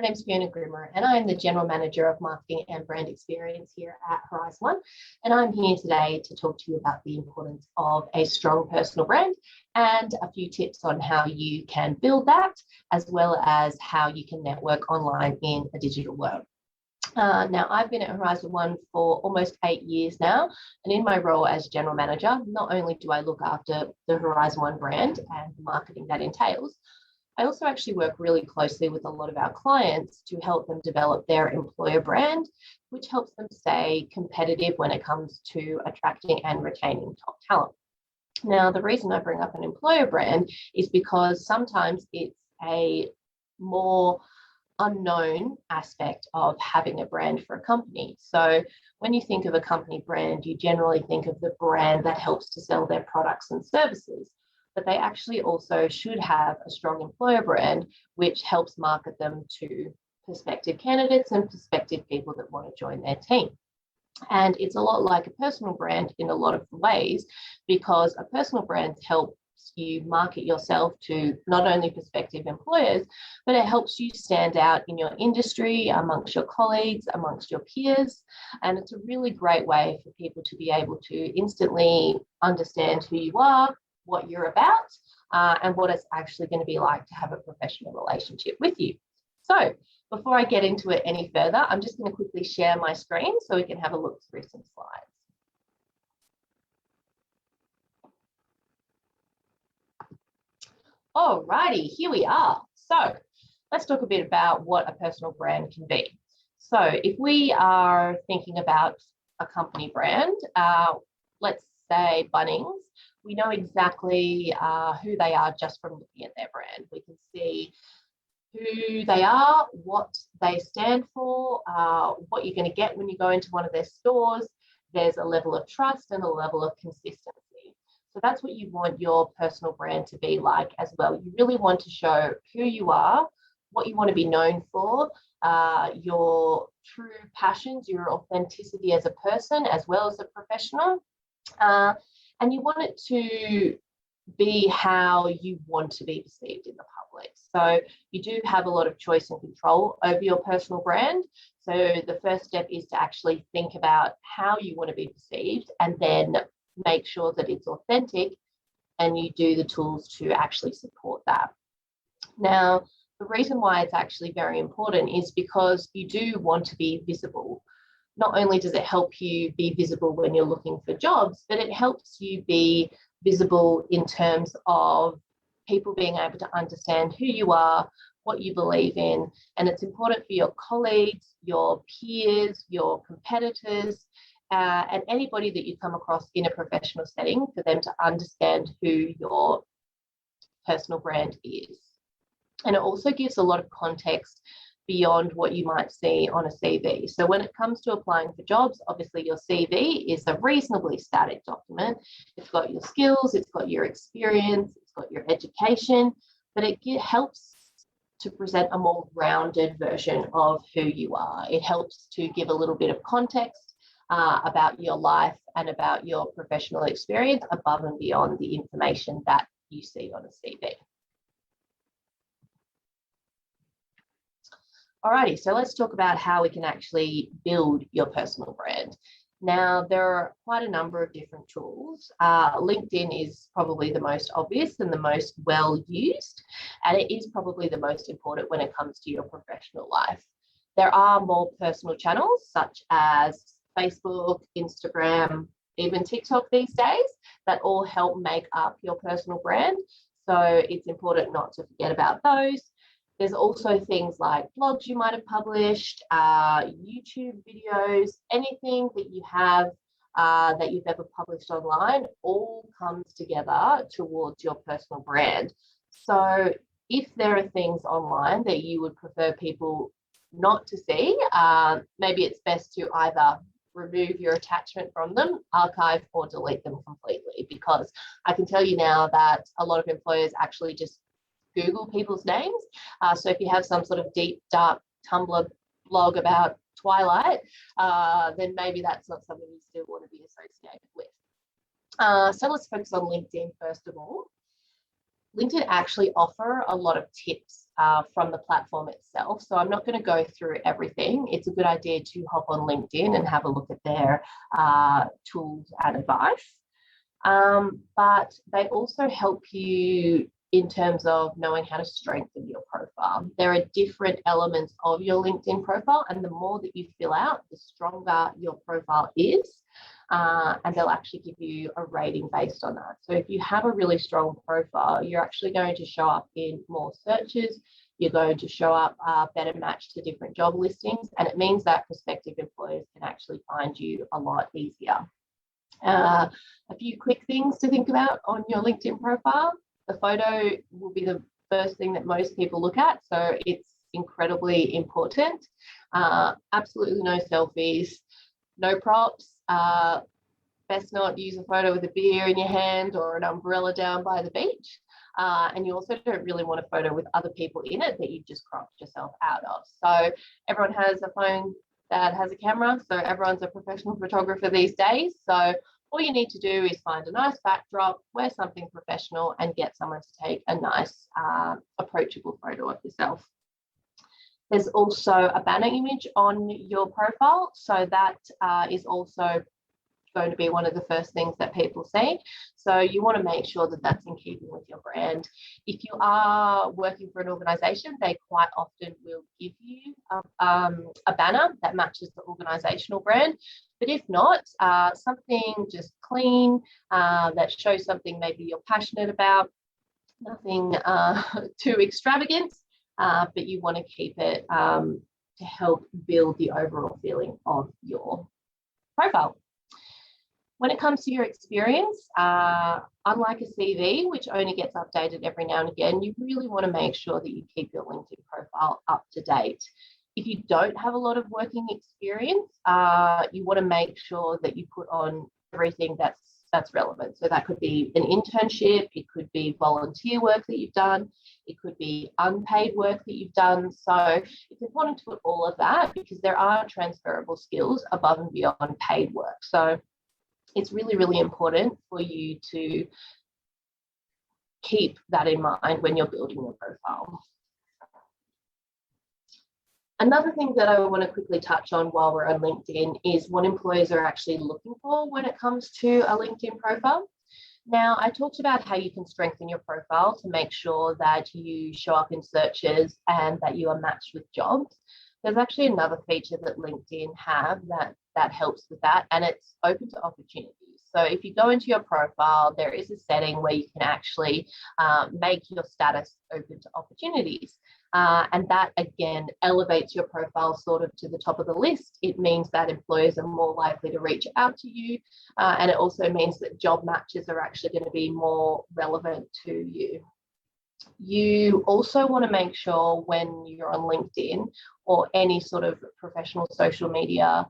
name's Fiona and I'm the General Manager of Marketing and Brand Experience here at Horizon One. And I'm here today to talk to you about the importance of a strong personal brand and a few tips on how you can build that, as well as how you can network online in a digital world. Now, I've been at Horizon One for almost 8 years now, and in my role as General Manager, not only do I look after the Horizon One brand and the marketing that entails, I also actually work really closely with a lot of our clients to help them develop their employer brand, which helps them stay competitive when it comes to attracting and retaining top talent. Now, the reason I bring up an employer brand is because sometimes it's a more unknown aspect of having a brand for a company. So when you think of a company brand, you generally think of the brand that helps to sell their products and services, but they actually also should have a strong employer brand, which helps market them to prospective candidates and prospective people that want to join their team. And it's a lot like a personal brand in a lot of ways, because a personal brand helps you market yourself to not only prospective employers, but it helps you stand out in your industry, amongst your colleagues, amongst your peers. And it's a really great way for people to be able to instantly understand who you are, what you're about, and what it's actually going to be like to have a professional relationship with you. So before I get into it any further, I'm just going to quickly share my screen so we can have a look through some slides. Alrighty, here we are. So let's talk a bit about what a personal brand can be. So if we are thinking about a company brand, let's say Bunnings, we know exactly who they are just from looking at their brand. We can see who they are, what they stand for, what you're going to get when you go into one of their stores. There's a level of trust and a level of consistency. So that's what you want your personal brand to be like as well. You really want to show who you are, what you want to be known for, your true passions, your authenticity as a person, as well as a professional. And you want it to be how you want to be perceived in the public. So you do have a lot of choice and control over your personal brand. So the first step is to actually think about how you want to be perceived, and then make sure that it's authentic, and you do the tools to actually support that. Now, the reason why it's actually very important is because you do want to be visible. Not only does it help you be visible when you're looking for jobs, but it helps you be visible in terms of people being able to understand who you are, what you believe in, and it's important for your colleagues, your peers, your competitors, and anybody that you come across in a professional setting, for them to understand who your personal brand is. And it also gives a lot of context beyond what you might see on a CV. So when it comes to applying for jobs, obviously your CV is a reasonably static document. It's got your skills, it's got your experience, it's got your education, but it helps to present a more rounded version of who you are. It helps to give a little bit of context about your life and about your professional experience above and beyond the information that you see on a CV. Alrighty, so let's talk about how we can actually build your personal brand. Now, there are quite a number of different tools. LinkedIn is probably the most obvious and the most well used, and it is probably the most important when it comes to your professional life. There are more personal channels such as Facebook, Instagram, even TikTok these days, that all help make up your personal brand. So it's important not to forget about those. There's also things like blogs you might have published, YouTube videos, anything that you have that you've ever published online, all comes together towards your personal brand. So if there are things online that you would prefer people not to see, maybe it's best to either remove your attachment from them, archive, or delete them completely, because I can tell you now that a lot of employers actually just Google people's names. So if you have some sort of deep, dark Tumblr blog about Twilight, then maybe that's not something you still want to be associated with. So let's focus on LinkedIn first of all. LinkedIn actually offer a lot of tips from the platform itself. So I'm not going to go through everything. It's a good idea to hop on LinkedIn and have a look at their tools and advice. But they also help you in terms of knowing how to strengthen your profile. There are different elements of your LinkedIn profile, and the more that you fill out, the stronger your profile is. And they'll actually give you a rating based on that. So if you have a really strong profile, you're actually going to show up in more searches. You're going to show up better matched to different job listings, and it means that prospective employers can actually find you a lot easier. A few quick things to think about on your LinkedIn profile. The photo will be the first thing that most people look at, so it's incredibly important. Absolutely no selfies, no props. Best not use a photo with a beer in your hand or an umbrella down by the beach. And you also don't really want a photo with other people in it that you've just cropped yourself out of. So everyone has a phone that has a camera, so everyone's a professional photographer these days. So all you need to do is find a nice backdrop, wear something professional, and get someone to take a nice, approachable photo of yourself. There's also a banner image on your profile, so that is also going to be one of the first things that people see. So you want to make sure that that's in keeping with your brand. If you are working for an organisation, they quite often will give you a banner that matches the organisational brand. But if not, something just clean that shows something maybe you're passionate about, nothing too extravagant, but you want to keep it to help build the overall feeling of your profile. When it comes to your experience, unlike a CV, which only gets updated every now and again, you really want to make sure that you keep your LinkedIn profile up to date. If you don't have a lot of working experience, you want to make sure that you put on everything that's relevant. So that could be an internship, it could be volunteer work that you've done, it could be unpaid work that you've done. So it's important to put all of that because there are transferable skills above and beyond paid work. So it's really, really important for you to keep that in mind when you're building your profile. Another thing that I want to quickly touch on while we're on LinkedIn is what employers are actually looking for when it comes to a LinkedIn profile. Now, I talked about how you can strengthen your profile to make sure that you show up in searches and that you are matched with jobs. There's actually another feature that LinkedIn have that helps with that, and it's open to opportunities. So if you go into your profile, there is a setting where you can actually make your status open to opportunities. And that, again, elevates your profile sort of to the top of the list. It means that employers are more likely to reach out to you. And it also means that job matches are actually going to be more relevant to you. You also want to make sure when you're on LinkedIn or any sort of professional social media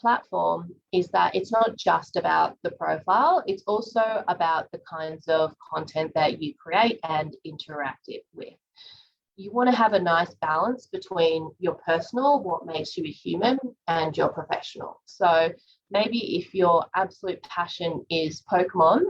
platform is that it's not just about the profile, it's also about the kinds of content that you create and interact with. You want to have a nice balance between your personal, what makes you a human, and your professional. So maybe if your absolute passion is Pokemon,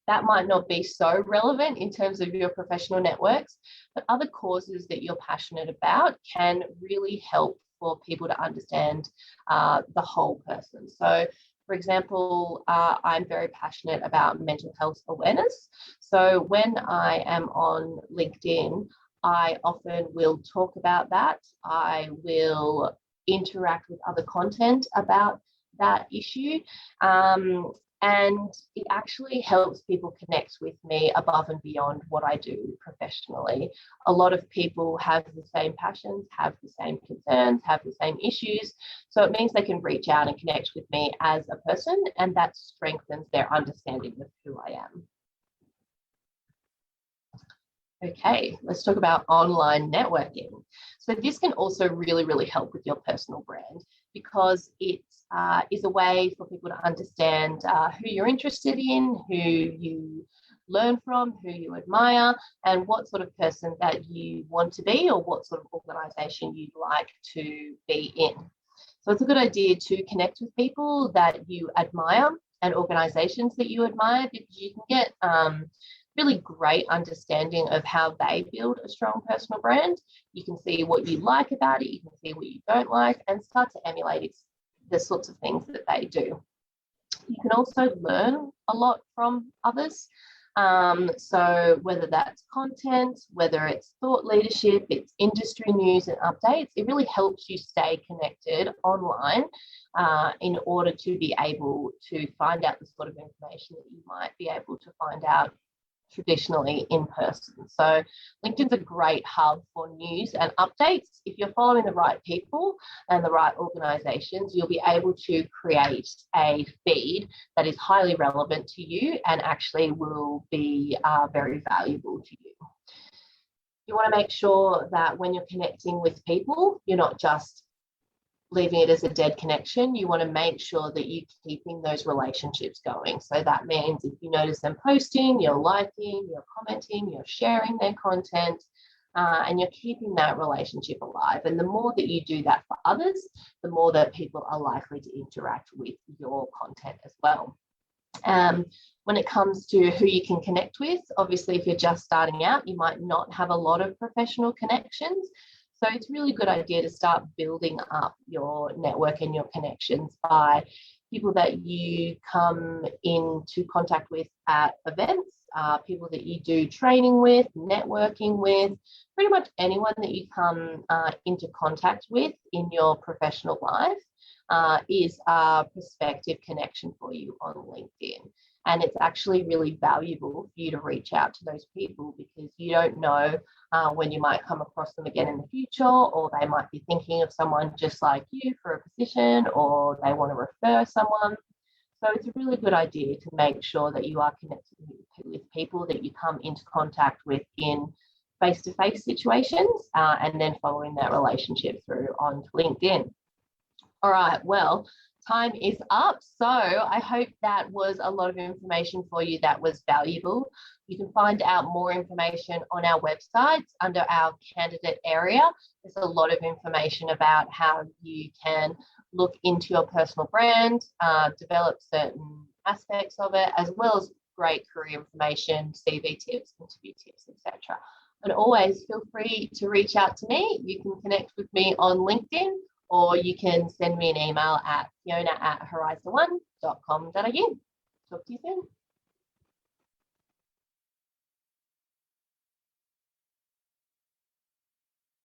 that might not be so relevant in terms of your professional networks, but other causes that you're passionate about can really help for people to understand the whole person. So, for example, I'm very passionate about mental health awareness. So when I am on LinkedIn, I often will talk about that. I will interact with other content about that issue. And it actually helps people connect with me above and beyond what I do professionally. A lot of people have the same passions, have the same concerns, have the same issues. So it means they can reach out and connect with me as a person, and that strengthens their understanding of who I am. Okay, let's talk about online networking. So this can also really, really help with your personal brand because it is a way for people to understand who you're interested in, who you learn from, who you admire, and what sort of person that you want to be or what sort of organisation you'd like to be in. So it's a good idea to connect with people that you admire and organisations that you admire because you can get really great understanding of how they build a strong personal brand. You can see what you like about it, you can see what you don't like, and start to emulate the sorts of things that they do. You can also learn a lot from others. So whether that's content, whether it's thought leadership, it's industry news and updates, it really helps you stay connected online in order to be able to find out the sort of information that you might be able to find out traditionally in person. So LinkedIn's a great hub for news and updates. If you're following the right people and the right organizations, you'll be able to create a feed that is highly relevant to you and actually will be very valuable to you. You want to make sure that when you're connecting with people, you're not just leaving it as a dead connection. You want to make sure that you're keeping those relationships going. So that means if you notice them posting, you're liking, you're commenting, you're sharing their content, and you're keeping that relationship alive. And the more that you do that for others, the more that people are likely to interact with your content as well. When it comes to who you can connect with, obviously, if you're just starting out, you might not have a lot of professional connections. So it's a really good idea to start building up your network and your connections by people that you come into contact with at events, people that you do training with, networking with, pretty much anyone that you come into contact with in your professional life is a prospective connection for you on LinkedIn. And it's actually really valuable for you to reach out to those people because you don't know when you might come across them again in the future, or they might be thinking of someone just like you for a position, or they want to refer someone. So it's a really good idea to make sure that you are connected with people that you come into contact with in face-to-face situations and then following that relationship through on LinkedIn. All right, well, time is up. So I hope that was a lot of information for you that was valuable. You can find out more information on our websites under our candidate area. There's a lot of information about how you can look into your personal brand, develop certain aspects of it, as well as great career information, CV tips, interview tips, etc. And always feel free to reach out to me. You can connect with me on LinkedIn, or you can send me an email at fiona@horizon1.com.au. Talk to you soon.